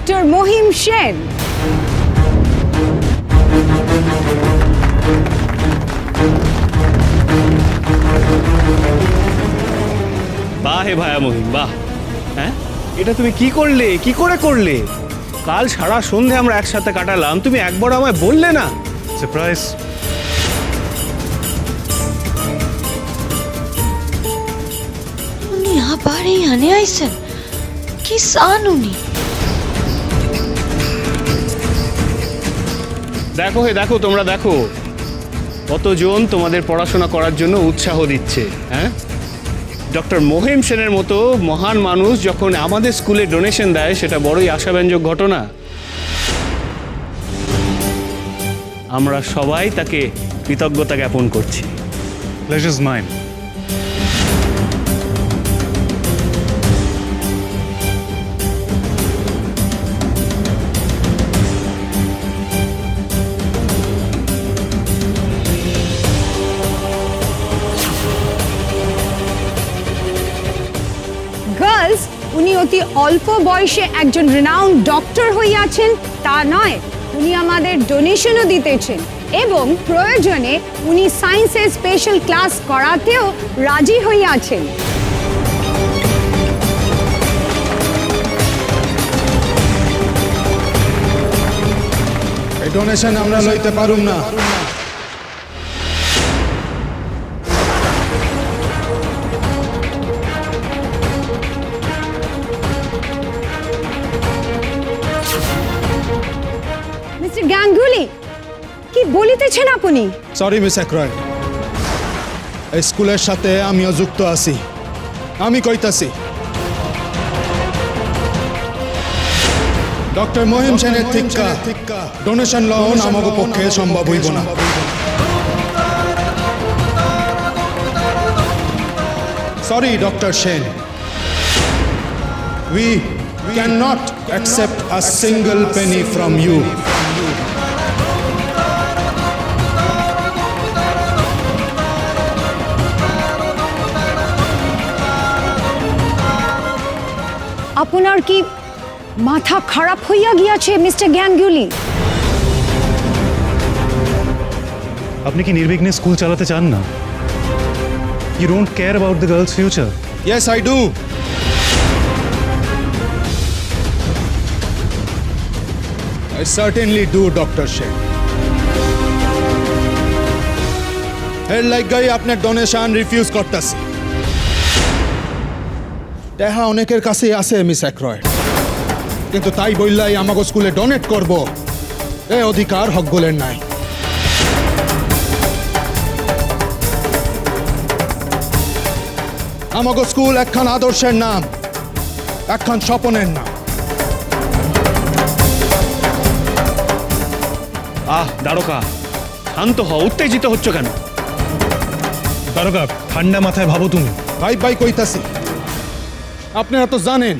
Doctor Mahim Sen. বাহ হে ভায়া মহিম, বাহ। হ্যাঁ, এটা তুমি কি করলে, কি করে করলে? কাল সারা সন্ধে আমরা একসাথে কাটালাম, তুমি একবার আমায় বললে না? সারপ্রাইজ। উনি আবার এইখানে আইছেন? কি চান উনি? দেখো হে দেখো, তোমরা দেখো কতজন তোমাদের পড়াশোনা করার জন্য উৎসাহ দিচ্ছে। হ্যাঁ, ডক্টর মহিম সেনের মতো মহান মানুষ যখন আমাদের স্কুলে ডোনেশন দেয়, সেটা বড়ই আশাব্যঞ্জক ঘটনা। আমরা সবাই তাকে কৃতজ্ঞতা জ্ঞাপন করছি। Pleasure is mine. গার্লস, উনি অতি অল্প বয়সে একজন রিনাউন্ড ডক্টর হইয়াছেন তা নয়, উনি আমাদের ডোনেশনও দিতেছেন এবং প্রয়োজনে উনি সায়েন্সের স্পেশাল ক্লাস করাতেও রাজি হইয়াছেন। এই ডোনেশন আমরা লইতে পারুম না। মিস্টার গাঙ্গুলি, কি বলিতেছেন আপনি? সরি মিস অ্যাক্রয়েড, এই স্কুলের সাথে আমিও যুক্ত আছি। আমি কইতাছি ডক্টর মহিম সেনের থিক্কা ডোনেশন লওন আমাকে পক্ষে সম্ভব হইব না। Sorry doctor Sen, we cannot accept a single penny from you. আপনার কি মাথা খারাপ হইয়া গিয়াছে মিস্টার গাঙ্গুলি? আপনি কি নির্বিঘ্নে স্কুল চালাতে চান না? You don't care about the girls future? Yes, I do. I certainly do, Dr. Sheikh. এর লাইগাই আপনার ডোনেশন রিফিউজ করতেছি। টাকা অনেকের কাছেই আছে মিস অ্যাক্রয়েড, কিন্তু তাই বললাই আমাকে স্কুলে ডোনেট করব এ অধিকার হকগুলের নাই। আমাকে স্কুল একখান আদর্শের নাম, একখান স্বপনের নাম। দারোগা, শান্ত হও, উত্তেজিত হচ্ছ কেন? দারোগা, ঠান্ডা মাথায় ভাবো তুমি। ভাই ভাই কইতাছি, আপনারা তো জানেন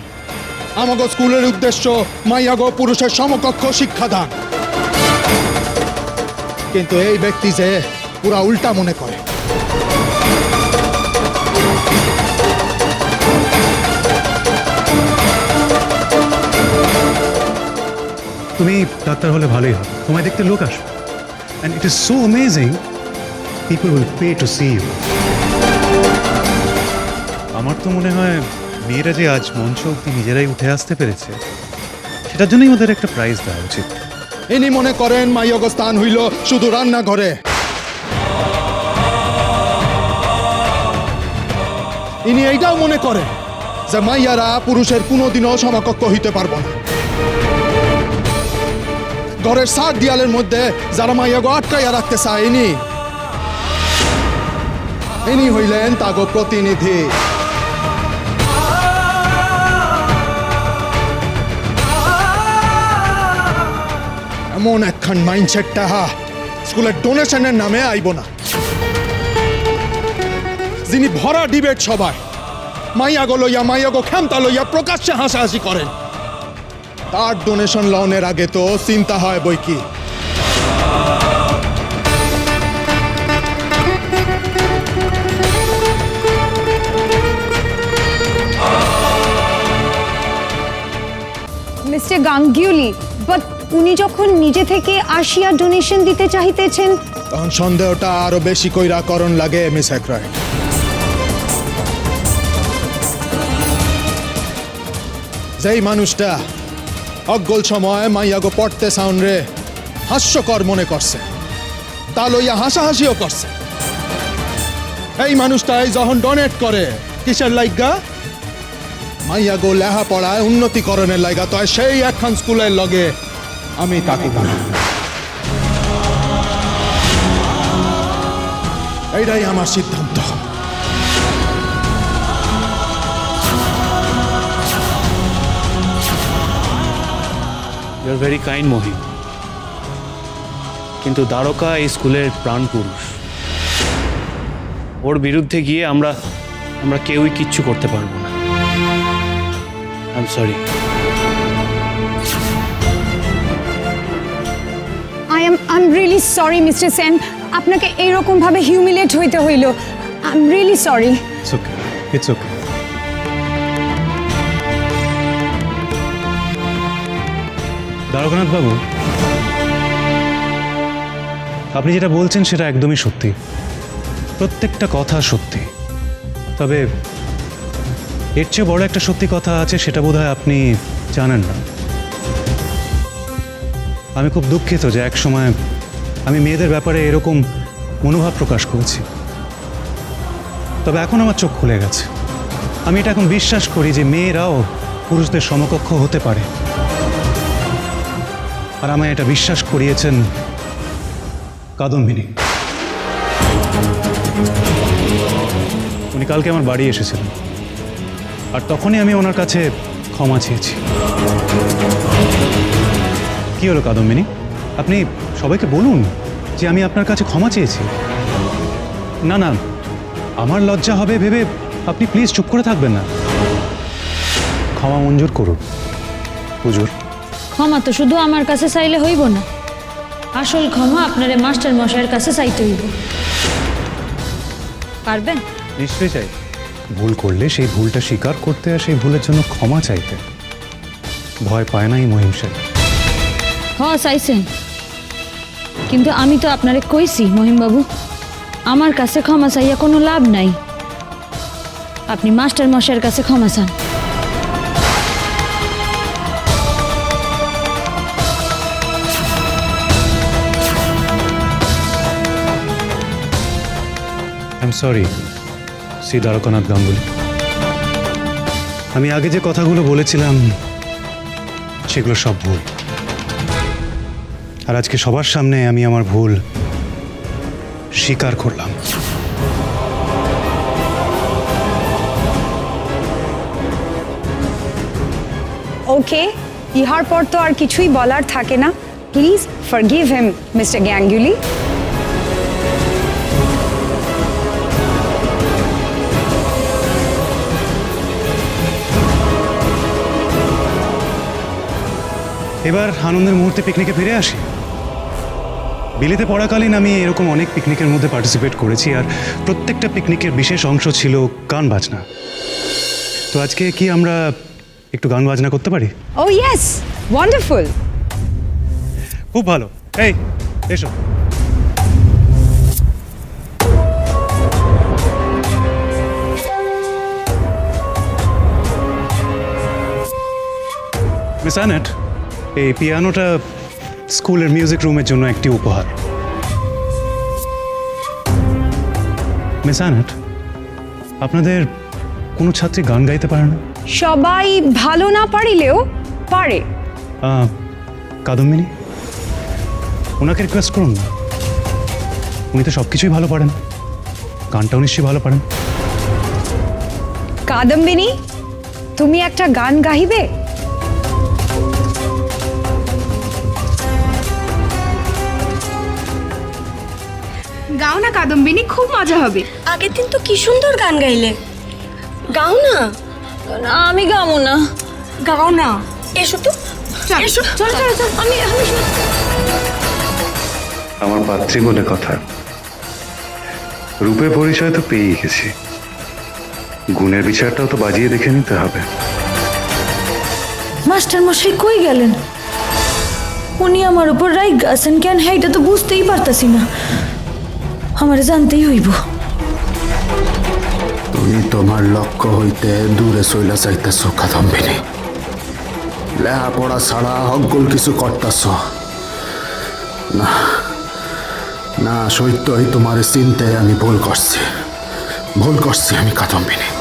আমাগো স্কুলের উদ্দেশ্য মাইয়াগো পুরুষের সমকক্ষ শিক্ষাদান, কিন্তু এই ব্যক্তি যে পুরা উল্টা মনে করে। তুমি ডাক্তার হলে ভালোই হবে, তোমায় দেখতে লোক আসবে। And it is so amazing, people will pay to see you. আমার তো মনে হয় মেয়েরা যে আজ মঞ্চ অব্দি নিজেরাই উঠে আসতে পেরেছে, সেটার জন্যই ওদের একটা প্রাইজ দেওয়া উচিত। ইনি মনে করেন মাইয়াগো স্থান হইল শুধু রান্নাঘরে। ইনি এইটাও মনে করে যে মাইয়ারা পুরুষের কোনোদিনও সমকক্ষ হইতে পারবো না। ঘরের সাত দেয়ালের মধ্যে যারা মাইয়াগো আটকাইয়া রাখতে চায়, ইনি হইলেন তাগো প্রতিনিধি। এমন একখান মাইন্ডসেট টাহা স্কুলের ডোনেশনের নামে আইব না, যিনি ভরা ডিবেট সবাই মাইয়াগো লইয়া মাইয়াগো ক্ষমতা লইয়া প্রকাশ্যে হাসাহাসি করেন, তার ডোনেশন লওনের আগে তো চিন্তা হয় বই কি। মিস্টার গাঙ্গুলি, বাট উনি যখন নিজে থেকে আসিয়া ডোনেশন দিতে চাইতেছেন, তখন সন্দেহটা আরো বেশি কইরা করণ লাগে মিস হেকরয়। যেই মানুষটা অজ্ঞল সময় মাইয়াগো পড়তে সাউন্ডরে হাস্যকর মনে করছে, তা লইয়া হাসাহাসিও করছে, এই মানুষটাই যখন ডোনেট করে কিসের লাইগা? মাইয়াগো লেহা পড়ায় উন্নতিকরণের লাইগা। তো সেই একখান স্কুলের লগে আমি তাকে এইটাই আমার সিদ্ধান্ত। You are very kind Mahim, কিন্তু দ্বারকা এই স্কুলের প্রাণ পুরুষ। ওর বিরুদ্ধে গিয়ে আমরা কেউই কিচ্ছু করতে পারবো না। I am sorry. I am really sorry mister Sen, আপনাকে এইরকম ভাবে হিউমিলেট হইতে হইল। I am really sorry. It's okay, it's okay. Dwarkanath বাবু, আপনি যেটা বলছেন সেটা একদমই সত্যি, প্রত্যেকটা কথা সত্যি। তবে এর চেয়ে বড় একটা সত্যি কথা আছে, সেটা বোধহয় আপনি জানেন না। আমি খুব দুঃখিত যে এক সময় আমি মেয়েদের ব্যাপারে এরকম মনোভাব প্রকাশ করেছি। তবে এখন আমার চোখ খুলে গেছে। আমি এটা এখন বিশ্বাস করি যে মেয়েরাও পুরুষদের সমকক্ষ হতে পারে। আর আমায় এটা বিশ্বাস করিয়েছেন কাদম্বিনী। উনি কালকে আমার বাড়ি এসেছিলেন, আর তখনই আমি ওনার কাছে ক্ষমা চেয়েছি। কি হলো কাদম্বিনী, আপনি সবাইকে বলুন যে আমি আপনার কাছে ক্ষমা চেয়েছি। না না, আমার লজ্জা হবে ভেবে আপনি প্লিজ চুপ করে থাকবেন না। ক্ষমা মঞ্জুর করুন হুজুর। ক্ষমা তো শুধু আমার কাছে চাইলে হইব না, আসল ক্ষমা আপনারে মাস্টার মশাইয়ের কাছে চাইতে হইব। পারবেন? নিশ্চয়ই চাই। ভুল করলে সেই ভুলটা স্বীকার করতে আর সেই ভুলের জন্য ক্ষমা চাইতে ভয় পায় না এই মহিম সাহেব। চাইছেন, কিন্তু আমি তো আপনারে কইছি মহিমবাবু, আমার কাছে ক্ষমা চাইয়া কোনো লাভ নাই। আপনি মাস্টার মশাইয়ের কাছে ক্ষমা চান। I am sorry Shri Dwarkanath Ganguly. আমি আগে যে কথাগুলো বলেছিলাম সেগুলো সব ভুল, আর আজকে সবার সামনে আমি আমার ভুল স্বীকার করলাম। ওকে, ইহার পর তো আর কিছুই বলার থাকে না। Please forgive him mister Ganguly. এবার আনন্দের মুহূর্তে পিকনিকে ফিরে আসি। বিলেতে পড়াকালীন আমি এরকম অনেক পিকনিকের মধ্যে পার্টিসিপেট করেছি, আর প্রত্যেকটা পিকনিকের বিশেষ অংশ ছিল গান বাজনা। তো আজকে কি আমরা একটু গান বাজনা করতে পারি? ও ইয়েস, ওয়ান্ডারফুল। খুব ভালো। এই এসো। মিস আনেট, এই পিয়ানোটা স্কুলের মিউজিক রুমের জন্য একটি উপহার। মিস আনেট, আপনাদের কোনো ছাত্রী গান গাইতে পারে না? সবাই ভালো না পারিলেও পারে। কাদম্বিনী, ওনাকে রিকোয়েস্ট করুন না। উনি তো সব কিছুই ভালো পারেন, গানটাও নিশ্চয়ই ভালো পারেন। কাদম্বিনী, তুমি একটা গান গাইবে? গাও না কাদম্বিনী, খুব মজা হবে। আগের দিন তো কি সুন্দর গান গাইলে, গাও না। না, আমি গাবো না। গাও না। এসো তো, চল এসো। চল চল চল। আমি আমার পাত্রী বলে কথা, রূপে পরিচয় তো পেয়েই গেছি, গুণের বিচারটাও তো বাজিয়ে দেখে নিতে হবে। মাস্টার মশাই কই গেলেন? উনি আমার উপর রাগ আছেন কেন, হ্যাঁ এটা তো বুঝতেই পারতাছি না। আমার জানতেই হইব। তুমি তোমার লক্ষ্য হইতে দূরে চইলা যাইতেছ কাদম্বিনী। লেখাপড়া ছাড়া হকগুল কিছু করতেছ না। না সত্যই তোমার চিন্তায় আমি ভুল করছি আমি কাদম্বিনী।